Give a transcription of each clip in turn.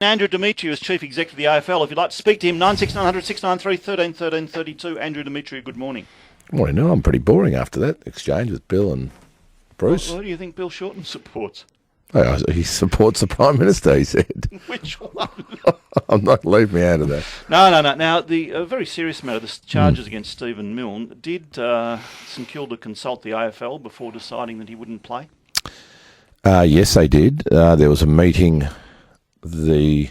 Andrew Demetriou is Chief Executive of the AFL. If you'd like to speak to him, 96900 693 13 13 32. Andrew Demetriou, good morning. Morning. No, I'm pretty boring after that exchange with Bill and Bruce. Well, who do you think Bill Shorten supports? Oh, he supports the Prime Minister, he said. Which one? I'm not leave me out of that. No. Now, the very serious matter, the charges against Stephen Milne, did St Kilda consult the AFL before deciding that he wouldn't play? Yes, they did. There was a meeting the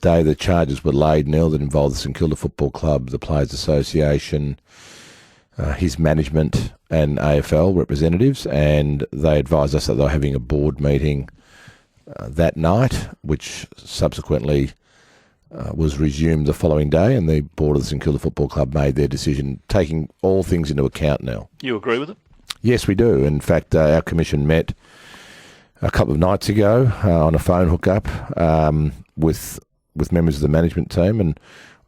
day the charges were laid, Neil, that involved the St Kilda Football Club, the Players Association, his management and AFL representatives, and they advised us that they were having a board meeting that night, which subsequently was resumed the following day, and the board of the St Kilda Football Club made their decision, taking all things into account, Neil. You agree with it? Yes, we do. In fact, our commission met a couple of nights ago on a phone hookup with members of the management team, and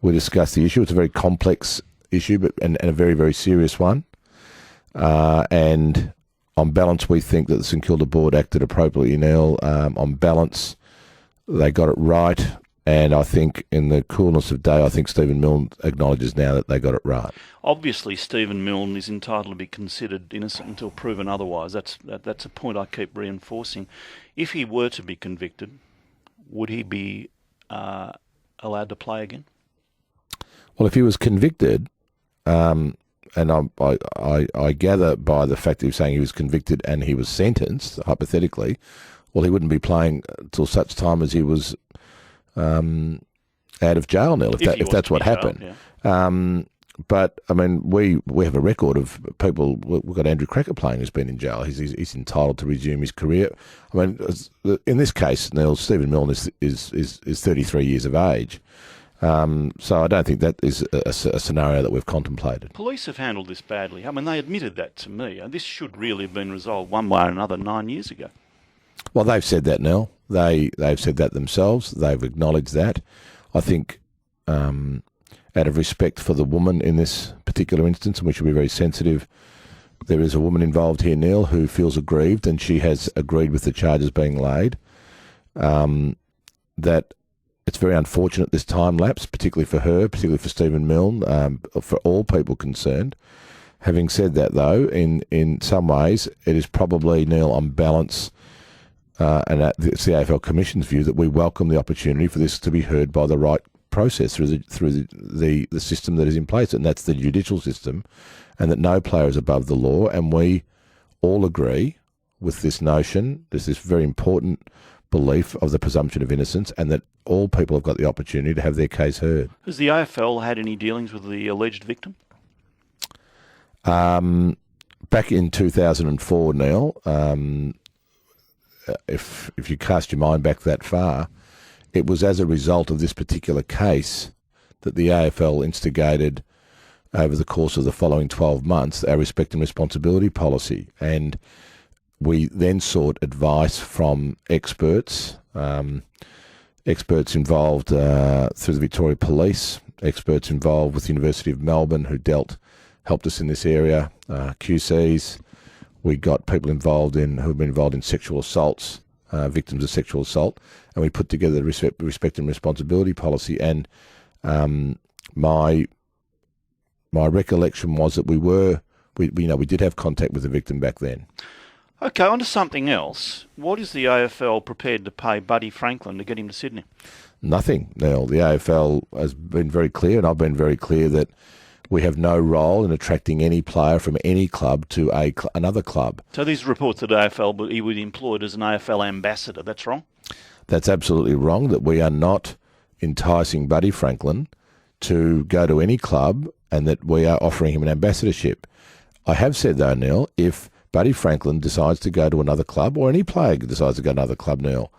we discussed the issue. It's a very complex issue, and a very, very serious one. And on balance, we think that the St Kilda board acted appropriately, Neil. On balance, they got it right. And I think in the coolness of day, I think Stephen Milne acknowledges now that they got it right. Obviously, Stephen Milne is entitled to be considered innocent until proven otherwise. That's a point I keep reinforcing. If he were to be convicted, would he be allowed to play again? Well, if he was convicted, and I gather by the fact that he was saying he was convicted and he was sentenced, hypothetically, well, he wouldn't be playing until such time as he was out of jail, Neil, if that's what happened. Yeah. But, I mean, we have a record of people. We've got Andrew Cracker playing who's been in jail. He's entitled to resume his career. I mean, in this case, Neil, Stephen Milne is 33 years of age. So I don't think that is a scenario that we've contemplated. Police have handled this badly. I mean, they admitted that to me. This should really have been resolved one way or another 9 years ago. Well, they've said that, Neil. They've said that themselves. They've acknowledged that. I think out of respect for the woman in this particular instance, and we should be very sensitive, there is a woman involved here, Neil, who feels aggrieved, and she has agreed with the charges being laid. That it's very unfortunate this time lapse, particularly for her, particularly for Stephen Milne, for all people concerned. Having said that, though, in some ways, it is probably, Neil, on balance, and it's the AFL Commission's view that we welcome the opportunity for this to be heard by the right process through the system that is in place, and that's the judicial system, and that no player is above the law. And we all agree with this notion. There's this very important belief of the presumption of innocence, and that all people have got the opportunity to have their case heard. Has the AFL had any dealings with the alleged victim? Back in 2004, Neil, if you cast your mind back that far, it was as a result of this particular case that the AFL instigated over the course of the following 12 months our respect and responsibility policy. And we then sought advice from experts, experts involved through the Victoria Police, experts involved with the University of Melbourne who helped us in this area, QCs. We got people who've been involved in sexual assaults, victims of sexual assault, and we put together the respect and responsibility policy. And my recollection was that we did have contact with the victim back then. Okay, on to something else. What is the AFL prepared to pay Buddy Franklin to get him to Sydney? Nothing, Neil. The AFL has been very clear, and I've been very clear, that we have no role in attracting any player from any club to another club. So these reports that AFL, he would be employed as an AFL ambassador, that's wrong? That's absolutely wrong, that we are not enticing Buddy Franklin to go to any club, and that we are offering him an ambassadorship. I have said, though, Neil, if Buddy Franklin decides to go to another club, or any player decides to go to another club, Neil,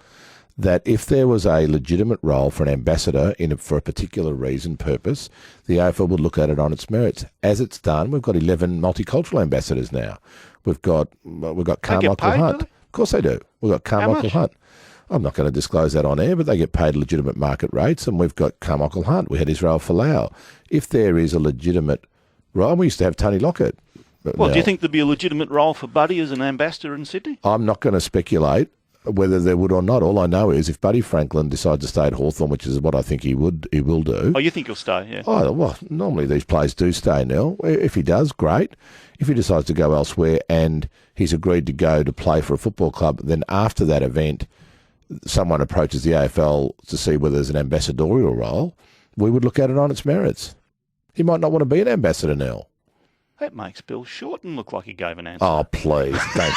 that if there was a legitimate role for an ambassador for a particular reason, purpose, the AFL would look at it on its merits. As it's done, we've got 11 multicultural ambassadors now. We've got Carmichael Hunt. Of course they do. We've got Carmichael Hunt. I'm not going to disclose that on air, but they get paid legitimate market rates, and we've got Carmichael Hunt. We had Israel Folau. If there is a legitimate role, we used to have Tony Lockett. Well, do you think there'd be a legitimate role for Buddy as an ambassador in Sydney? I'm not going to speculate whether there would or not. All I know is if Buddy Franklin decides to stay at Hawthorn, which is what I think he will do. Oh, you think he'll stay? Yeah. Oh, well, normally these players do stay, Neil. If he does, great. If he decides to go elsewhere and he's agreed to go to play for a football club, then after that event, someone approaches the AFL to see whether there's an ambassadorial role, we would look at it on its merits. He might not want to be an ambassador, Neil. That makes Bill Shorten look like he gave an answer. Oh, please, don't.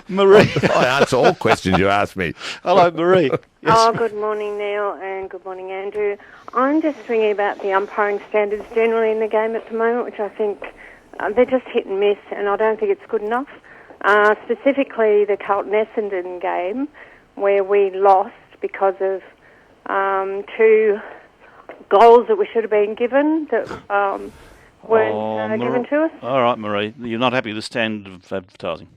Marie. I answer all questions you ask me. Hello, Marie. Yes. Oh, good morning, Neil, and good morning, Andrew. I'm just thinking about the umpiring standards generally in the game at the moment, which I think they're just hit and miss, and I don't think it's good enough. Specifically, the Carlton-Essendon game, where we lost because of 2 goals that we should have been given that weren't given to us. All right, Marie. You're not happy with the standard of advertising?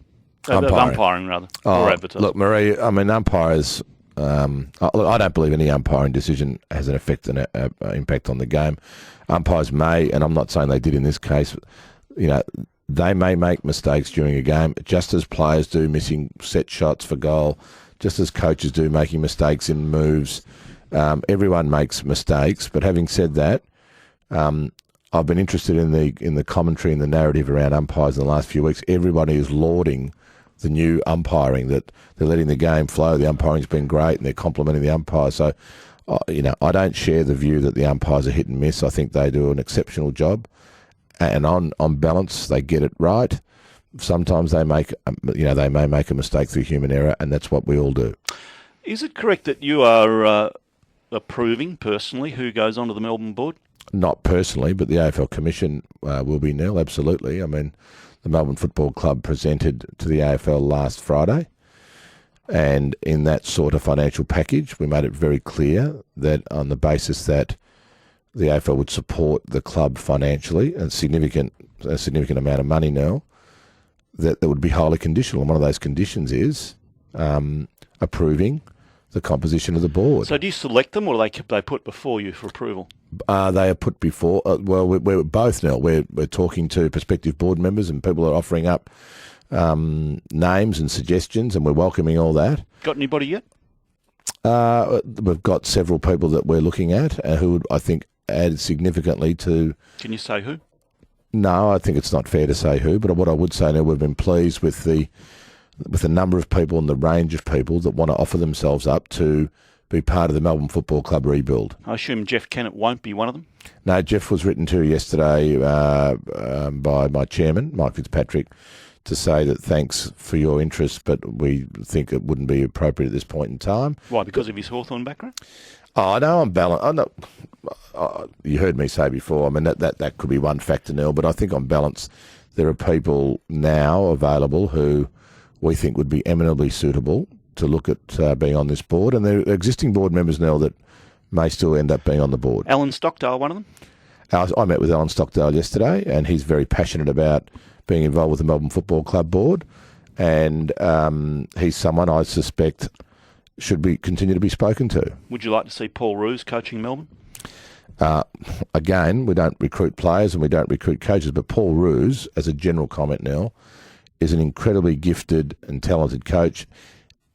Umpiring, rather. Or advertising. Look, Marie, I mean, umpires... look, I don't believe any umpiring decision has an effect and impact on the game. Umpires may, and I'm not saying they did in this case, they may make mistakes during a game, just as players do missing set shots for goal, just as coaches do making mistakes in moves. Everyone makes mistakes, but having said that, I've been interested in the commentary and the narrative around umpires in the last few weeks. Everybody is lauding the new umpiring, that they're letting the game flow. The umpiring's been great, and they're complimenting the umpires. So, I don't share the view that the umpires are hit and miss. I think they do an exceptional job, and on balance, they get it right. Sometimes they make, they may make a mistake through human error, and that's what we all do. Is it correct that you are approving personally who goes onto the Melbourne board? Not personally, but the AFL Commission will be, Neil, absolutely. I mean, the Melbourne Football Club presented to the AFL last Friday, and in that sort of financial package, we made it very clear that on the basis that the AFL would support the club financially, a significant amount of money now, that would be highly conditional. And one of those conditions is approving the composition of the board. So do you select them, or are they put before you for approval? They are put before. We're both now. We're talking to prospective board members, and people are offering up names and suggestions, and we're welcoming all that. Got anybody yet? We've got several people that we're looking at who would, I think, add significantly to... Can you say who? No, I think it's not fair to say who, but what I would say now, we've been pleased with the number of people and the range of people that want to offer themselves up to be part of the Melbourne Football Club rebuild. I assume Jeff Kennett won't be one of them? No, Jeff was written to yesterday by my chairman, Mike Fitzpatrick, to say that thanks for your interest, but we think it wouldn't be appropriate at this point in time. Why, because of his Hawthorn background? Oh, I know I'm balanced. I know, you heard me say before, I mean, that could be one factor, Neil, but I think on balance, there are people now available who we think would be eminently suitable to look at being on this board, and there are existing board members now that may still end up being on the board. Alan Stockdale, one of them? I met with Alan Stockdale yesterday, and he's very passionate about being involved with the Melbourne Football Club board, and he's someone I suspect should continue to be spoken to. Would you like to see Paul Roos coaching Melbourne? Again, we don't recruit players and we don't recruit coaches, but Paul Roos, as a general comment now, is an incredibly gifted and talented coach,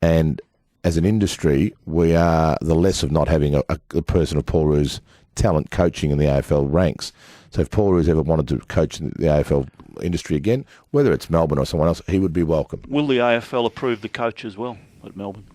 and as an industry, we are the less of not having a person of Paul Roos' talent coaching in the AFL ranks. So if Paul Roos ever wanted to coach in the AFL industry again, whether it's Melbourne or someone else, he would be welcome. Will the AFL approve the coach as well at Melbourne?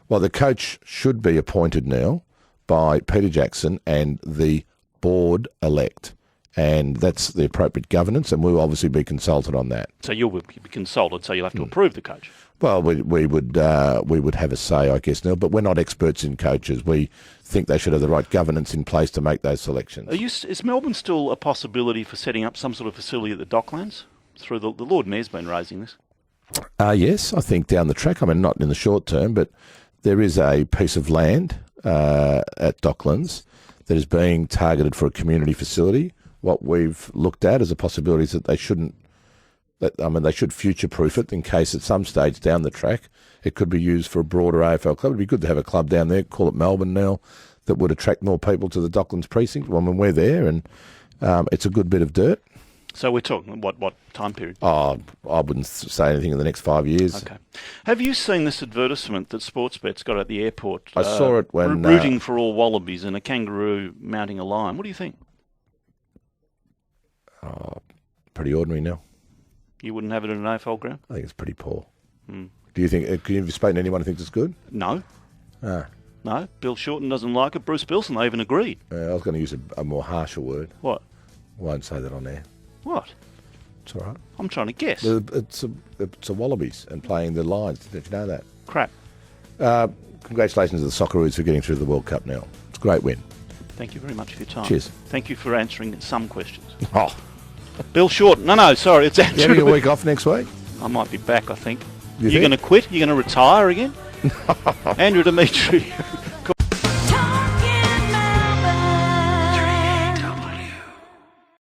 Well, the coach should be appointed now by Peter Jackson and the board elect, and that's the appropriate governance, and we'll obviously be consulted on that. So you'll be consulted, so you'll have to approve the coach? Well, we would have a say, I guess, Neil, but we're not experts in coaches. We think they should have the right governance in place to make those selections. Is Melbourne still a possibility for setting up some sort of facility at the Docklands? Through the Lord Mayor's been raising this. Yes, I think down the track. I mean, not in the short term, but there is a piece of land at Docklands that is being targeted for a community facility. What we've looked at as a possibility is that they should future-proof it in case at some stage down the track it could be used for a broader AFL club. It'd be good to have a club down there, call it Melbourne now, that would attract more people to the Docklands precinct. Well, I mean, we're there, and it's a good bit of dirt. So we're talking what time period? Oh, I wouldn't say anything in the next 5 years. Okay. Have you seen this advertisement that Sportsbet's got at the airport? I saw it when... rooting for all wallabies and a kangaroo mounting a lion. What do you think? Pretty ordinary now. You wouldn't have it at an AFL ground? I think it's pretty poor. Do you think... Can you spoken to anyone who thinks it's good? No. Ah. No. Bill Shorten doesn't like it. Bruce Bilson, they even agreed. I was going to use a more harsher word. What? Won't say that on air. What? It's all right. I'm trying to guess. It's a Wallabies and playing the Lions. Did you know that? Crap. Congratulations to the Socceroos for getting through the World Cup now. It's a great win. Thank you very much for your time. Cheers. Thank you for answering some questions. Oh. Bill Shorten. No, sorry. It's Andrew. You having a week off next week? I might be back, I think. You're going to quit? You're going to retire again? Andrew Demetriou.